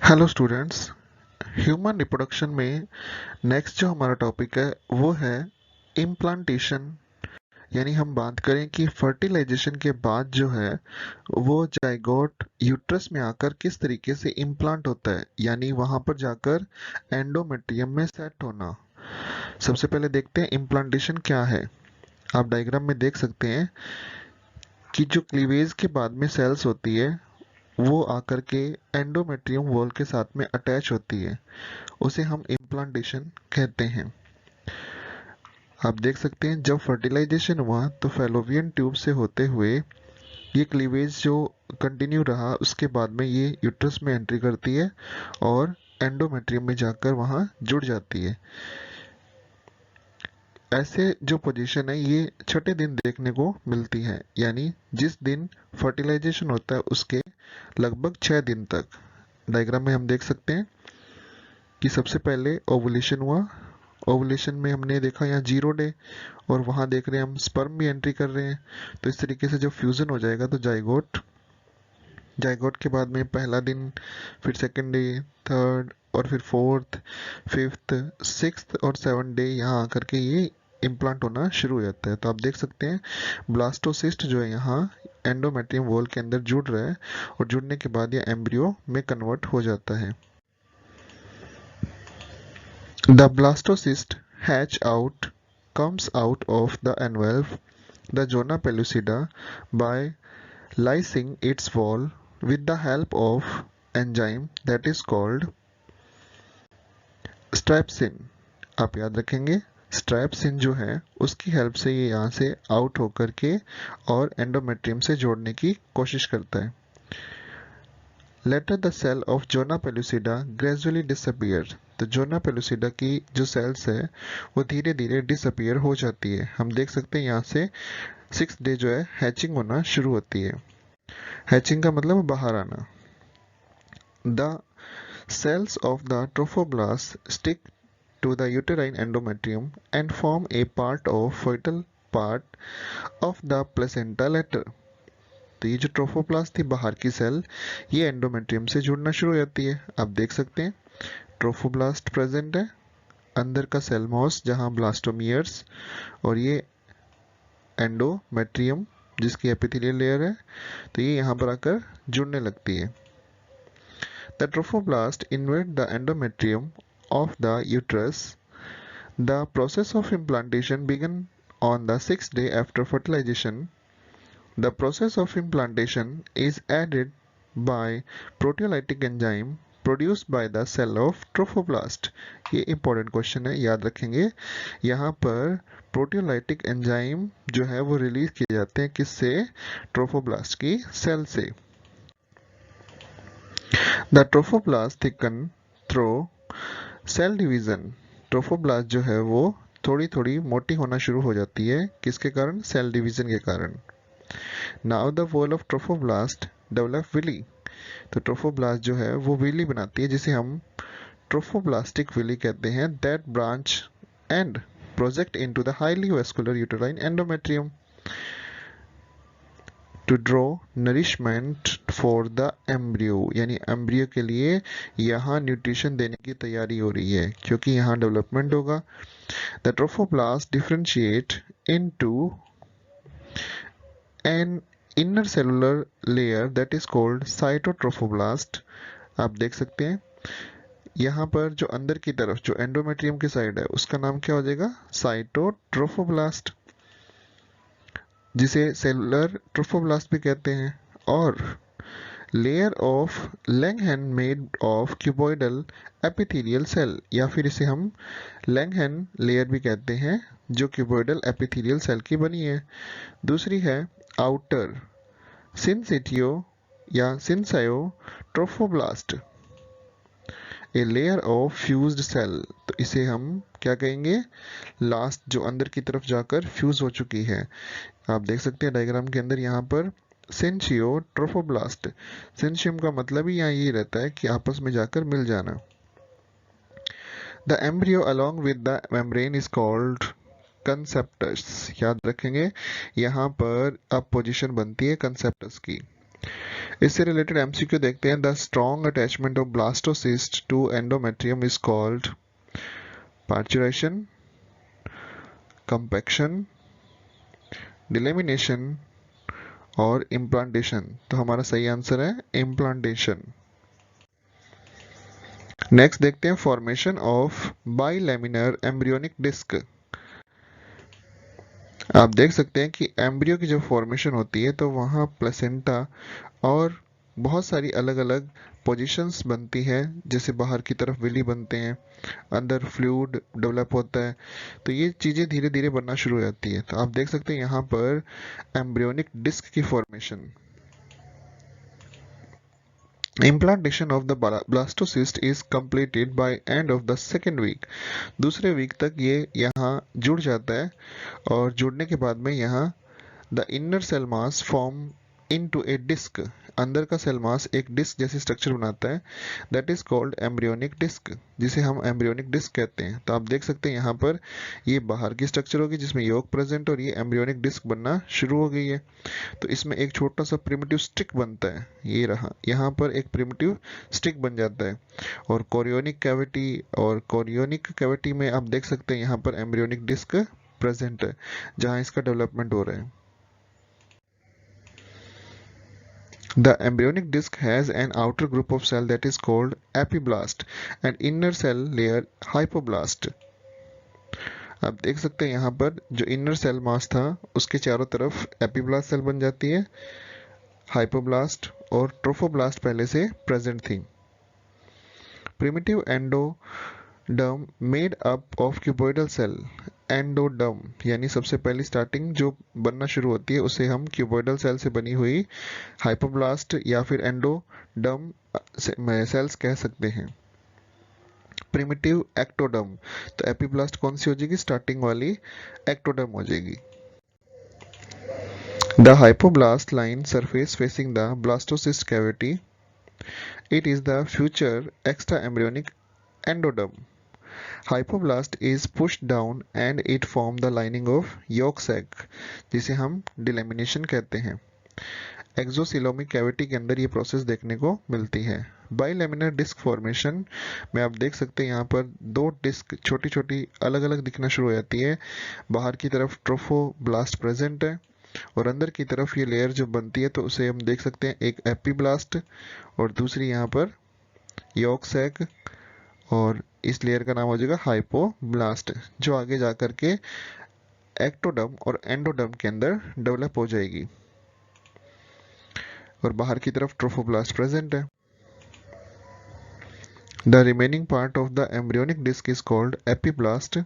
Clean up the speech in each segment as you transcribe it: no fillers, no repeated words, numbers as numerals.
Hello students. Human reproduction में next जो हमारा टॉपिक है वो है इम्प्लांटेशन। यानी हम बात करें कि फर्टिलाइजेशन के बाद जो है वो जाइगोट यूट्रस में आकर किस तरीके से इम्प्लांट होता है, यानी वहां पर जाकर एंडोमेट्रियम में सेट होना। सबसे पहले देखते हैं इम्प्लांटेशन क्या है। आप डायग्राम में देख सकते हैं कि जो क्लीवेज के बाद में सेल्स होती है वो आकर के एंडोमेट्रियम वॉल के साथ में अटैच होती है, उसे हम इम्प्लांटेशन कहते हैं। आप देख सकते हैं जब फर्टिलाइजेशन हुआ तो फैलोपियन ट्यूब से होते हुए ये क्लीवेज जो कंटिन्यू रहा, उसके बाद में ये यूट्रस में एंट्री करती है और एंडोमेट्रियम में जाकर वहां जुड़ जाती है। ऐसे जो पोजीशन है ये छठे दिन देखने को मिलती है, यानी जिस दिन फर्टिलाइजेशन होता है उसके लगभग 6 दिन तक। डायग्राम में हम देख सकते हैं कि सबसे पहले ओवुलेशन हुआ। ओवुलेशन में हमने देखा यहाँ 0 डे, और वहां देख रहे हैं हम स्पर्म भी एंट्री कर रहे हैं। तो इस तरीके से जब फ्यूजन हो जाएगा तो जाइगोट, जाइगोट के बाद में पहला दिन, फिर सेकंड डे, थर्ड, और फिर फोर्थ, फिफ्थ, सिक्स्थ और 7 डे यहाँ आकर के ये इम्प्लांट होना शुरू हो जाता है। तो आप देख सकते हैं ब्लास्टोसिस्ट जो है यहाँ एंडोमेट्रियम वॉल के अंदर जुड़ रहा है, और जुड़ने के बाद यह एम्ब्रियो में कन्वर्ट हो जाता है। The blastocyst hatch out comes out of the envelope, the zona pellucida, by lysing its wall with the help of enzyme that is called strepsin। आप याद रखेंगे स्ट्रैप्सिन जो है उसकी हेल्प से ये यहाँ से आउट होकर के और एंडोमेट्रियम से जोड़ने की कोशिश करता है। Later the cell of zona pellucida gradually disappear. तो जोना पेलुसिडा की जो सेल्स है वो धीरे धीरे डिसअपियर हो जाती है। हम देख सकते हैं यहाँ से 6 डे जो है हैचिंग होना शुरू होती है। हैचिंग का मतलब बाहर आना। The cells of the trophoblast stick to the uterine endometrium and form a part of fetal part of the placenta later। तो ये जो ट्रोफोप्लास्ट थी बाहर की सेल, ये एंडोमेट्रियम से जुड़ना शुरू हो जाती है। आप देख सकते हैं ट्रोफोब्लास्ट प्रेजेंट है, अंदर का सेल मॉस जहां ब्लास्टोमियर्स, और ये एंडोमेट्रियम जिसकी एपिथेलियल लेयर है, तो ये यहाँ पर आकर जुड़ने लगती है। The trophoblast invade the endometrium of the uterus. The process of implantation begins on the 6th day after fertilization. The process of implantation is aided by proteolytic enzyme produced by the cell of trophoblast। ये important question है, याद रखेंगे। यहाँ पर proteolytic enzyme जो है वो release किए जाते हैं किससे? ट्रोफोब्लास्ट की सेल से। The trophoblast thicken through cell division। Trophoblast जो है वो थोड़ी थोड़ी मोटी होना शुरू हो जाती है, किसके कारण? सेल डिवीजन के कारण। Now the wall of trophoblast develop villi. तो ट्रोफोब्लास्ट जो है वो विली बनाती है, जिसे हम ट्रोफोब्लास्टिक विली कहते हैं, that branch and project into the highly vascular uterine endometrium to draw nourishment for the embryo. यानी एम्ब्रियो के लिए यहाँ न्यूट्रिशन देने की तैयारी हो रही है, क्योंकि यहाँ डेवलपमेंट होगा। The trophoblast differentiate into an inner cellular layer that is called cytotrophoblast. आप देख सकते हैं यहाँ पर जो अंदर की तरफ जो एंडोमेट्रियम की साइड है उसका नाम क्या हो जाएगा? साइटोट्रोफोब्लास्ट, जिसे सेलुलर ट्रोफोब्लास्ट भी कहते हैं। और layer of Langhans made of cuboidal epithelial cell, या फिर इसे हम लैंगहैन लेयर भी कहते हैं, जो क्यूबॉइडल एपिथेलियल सेल की बनी है। दूसरी है आउटर सिंसिटियो या syncytiotrophoblast, a layer of fused cell. तो इसे हम क्या कहेंगे? लास्ट जो अंदर की तरफ जाकर फ्यूज हो चुकी है। आप देख सकते हैं डायग्राम के अंदर यहाँ पर सेंशियो ट्रोफोब्लास्ट। सेंशियम का मतलब ही यहाँ ये रहता है कि आपस में जाकर मिल जाना। The embryo along with the membrane is called conceptus. याद रखेंगे यहाँ पर अब पोजीशन बनती है कंसेप्टस की। इससे रिलेटेड एमसीक्यू देखते हैं। The strong attachment of blastocyst to endometrium is called parturition, compaction, delamination और इम्प्लांटेशन। तो हमारा सही आंसर है इम्प्लांटेशन। नेक्स्ट देखते हैं formation of bilaminar embryonic disc. आप देख सकते हैं कि एम्ब्रियो की जब फॉर्मेशन होती है तो वहाँ प्लेसेंटा और बहुत सारी अलग अलग पोजीशंस बनती है, जैसे बाहर की तरफ विली बनते हैं, अंदर फ्लूइड डेवलप होता है, तो ये चीज़ें धीरे धीरे बनना शुरू हो जाती है। तो आप देख सकते हैं यहाँ पर एम्ब्रियोनिक डिस्क की formation. Implantation of the blastocyst is completed by end of the second week। दूसरे वीक तक ये यहाँ जुड़ जाता है और जुड़ने के बाद में यहाँ the inner cell mass form into a disc. अंदर का सेल मास एक डिस्क जैसी स्ट्रक्चर बनाता है, that is called embryonic disc, जिसे हम एम्ब्रियोनिक डिस्क कहते हैं। तो आप देख सकते हैं यहाँ पर ये बाहर की स्ट्रक्चर होगी जिसमें योक प्रेजेंट और ये एम्ब्रियोनिक डिस्क बनना शुरू हो गई है। तो इसमें एक छोटा सा प्रिमिटिव स्टिक बनता है, ये रहा, यहाँ पर एक प्रिमिटिव स्टिक बन जाता है। और कोरियोनिक कैविटी में आप देख सकते हैं यहाँ पर एम्ब्रियोनिक डिस्क प्रेजेंट है जहाँ इसका डेवलपमेंट हो रहा है। The embryonic disc has an outer group of cell that is called epiblast and inner cell layer hypoblast। आप देख सकते हैं यहाँ पर जो इनर सेल मास था उसके चारों तरफ एपिब्लास्ट सेल बन जाती है, हाइपोब्लास्ट और ट्रोफोब्लास्ट पहले से प्रेजेंट थी। Primitive endoderm made up of cuboidal cell. Endoderm यानी सबसे पहली स्टार्टिंग जो बनना शुरू होती है उसे हम क्यूबॉइडल सेल से बनी हुई हाइपोब्लास्ट या फिर एंडोडर्म सेल्स कह सकते हैं। प्रिमिटिव एक्टोडर्म, तो एपिब्लास्ट कौन सी हो जाएगी, स्टार्टिंग वाली एक्टोडर्म हो जाएगी। The hypoblast line surface facing the blastocyst cavity, it is the future extra embryonic endoderm. Hypoblast is pushed down and it form the lining of yolk sac, जिसे हम delamination कहते हैं। एक्सोसिलोमिक कैविटी के अंदर ये प्रोसेस देखने को मिलती है। बाइलेमिनर डिस्क फॉर्मेशन में आप देख सकते हैं यहाँ पर दो डिस्क छोटी छोटी अलग अलग दिखना शुरू हो जाती है। बाहर की तरफ ट्रोफोब्लास्ट प्रेजेंट है और अंदर की तरफ ये लेयर जो बनती है तो उसे हम देख सकते हैं, एक एपिब्लास्ट और दूसरी यहाँ पर यॉक सैक, और इस लेयर का नाम हो जाएगा हाइपोब्लास्ट, जो आगे जाकर के एक्टोडर्म और एंडोडर्म के अंदर डेवलप हो जाएगी। और बाहर की तरफ ट्रोफोब्लास्ट प्रेजेंट है। The remaining part of the embryonic disc is called epiblast,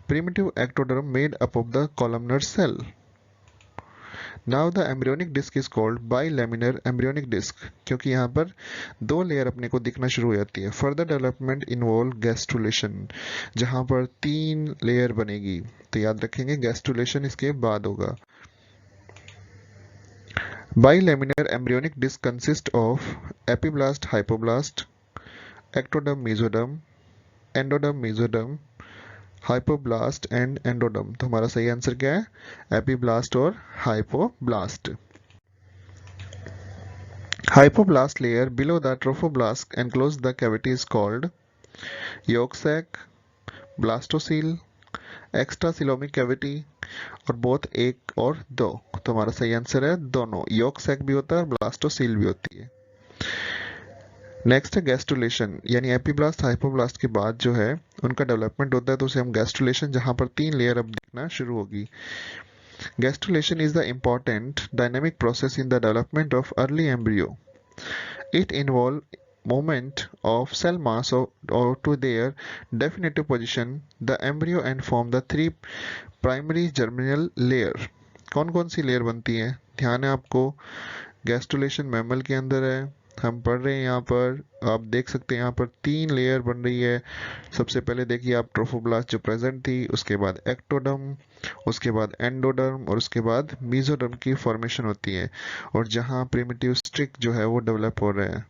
primitive ectoderm made up of the columnar cell. Now the embryonic disc is called bilaminar embryonic disc, क्योंकि यहाँ पर दो लेयर अपने को दिखना शुरू हो जाती है। फर्दर डेवलपमेंट इन्वॉल्व गैस्ट्रुलेशन, जहाँ पर 3 लेयर बनेगी। तो याद रखेंगे गैस्ट्रुलेशन इसके बाद होगा। Bilaminar embryonic disc consist of epiblast hypoblast, ectoderm mesoderm, endoderm mesoderm, hypoblast and endoderm. तो हमारा सही आंसर क्या है, एपिब्लास्ट और hypoblast. Hypoblast layer below the trophoblast enclose the cavity is called yolk sac, blastocele, extracoelomic cavity और both एक और दो। तो हमारा सही आंसर है दोनों, योक सैक भी होता है और ब्लास्टोसील भी होती है। नेक्स्ट है गैस्ट्रुलेशन, यानी एपिब्लास्ट हाइपोब्लास्ट के बाद जो है उनका डेवलपमेंट होता है तो उसे हम गैस्ट्रुलेशन, जहां पर 3 लेयर अब दिखना शुरू होगी। Gastrulation is the important dynamic process in the development of early embryo. It involves movement of cell mass or to their definitive position, the embryo and form the 3 primary germinal layer। कौन कौन सी layer बनती है, ध्यान है आपको, gastrulation mammal के अंदर है, हम पढ़ रहे हैं यहाँ पर, आप देख सकते हैं यहाँ पर 3 लेयर बन रही है। सबसे पहले देखिए आप ट्रोफोब्लास्ट जो प्रेजेंट थी, उसके बाद एक्टोडर्म, उसके बाद एंडोडर्म और उसके बाद मेसोडर्म की फॉर्मेशन होती है, और जहां प्रिमिटिव स्टिक जो है वो डेवलप हो रहा है।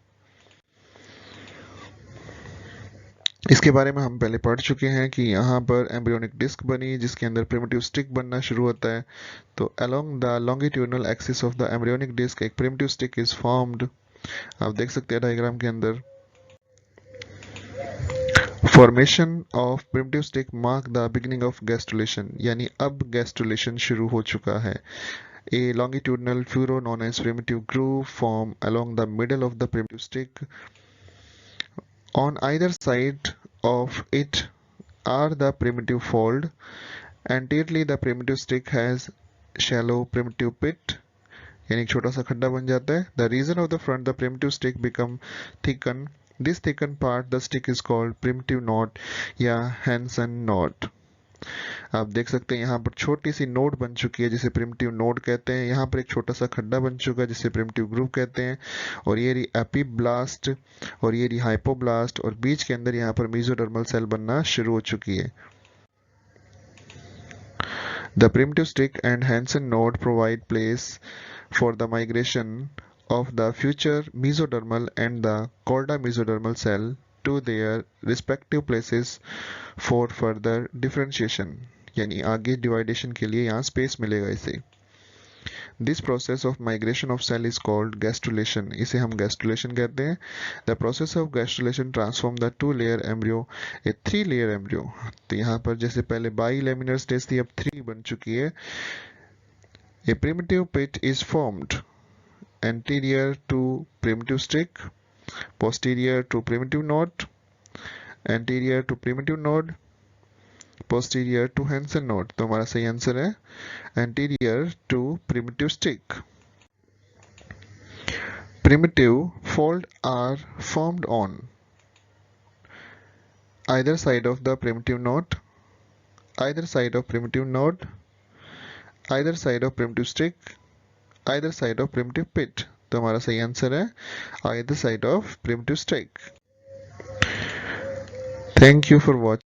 इसके बारे में हम पहले पढ़ चुके हैं कि यहाँ पर एम्ब्रियोनिक डिस्क बनी जिसके अंदर प्रिमिटिव स्टिक बनना शुरू होता है। तो along the longitudinal axis of the embryonic disc एक प्रिमिटिव स्टिक इज फॉर्म्ड। आप देख सकते हैं डायग्राम के अंदर। Formation of primitive stick mark the beginning of gastrulation, यानी अब गैस्ट्रुलेशन शुरू हो चुका है। A longitudinal furrow known as primitive groove form along the middle of the primitive stick. On either side of it are the primitive fold. Anteriorly the primitive stick has shallow primitive pit, यानी एक छोटा सा खड्डा बन जाता है. The region of the front the primitive stick become thicken. This thickened part the stick is called primitive knot या Hansen knot. आप देख सकते हैं यहाँ पर छोटी सी नोड बन चुकी है जिसे प्रिमिटिव नोड कहते हैं। यहाँ पर एक छोटा सा खड्डा बन चुका है जिसे प्रिमिटिव ग्रूव कहते हैं। और ये रही एपीब्लास्ट और ये रही हाइपोब्लास्ट और बीच के अंदर यहाँ पर मेसोडर्मल सेल बनना शुरू हो चुकी है। The primitive stick and Hansen node provide place for the migration of the future mesodermal and the chorda mesodermal cell to their respective places for further differentiation, यानी आगे डिवाइडेशन के लिए यहाँ स्पेस मिलेगा इसे। This process of migration of cell is called gastrulation. इसे हम gastrulation कहते हैं। The process of gastrulation transform the two-layer embryo a three-layer embryo. तो यहाँ पर जैसे पहले bilaminar stage थी अब 3 बन चुकी है। A primitive pit is formed anterior to primitive stick, posterior to primitive node, anterior to primitive node, posterior to Hansen node। तो हमारा सही आंसर है anterior to primitive stick। Primitive fold are formed on either side of the primitive node, either side of primitive node, either side of primitive stick, either side of primitive pit। तो हमारा सही answer है either side of primitive stick। Thank you for watching।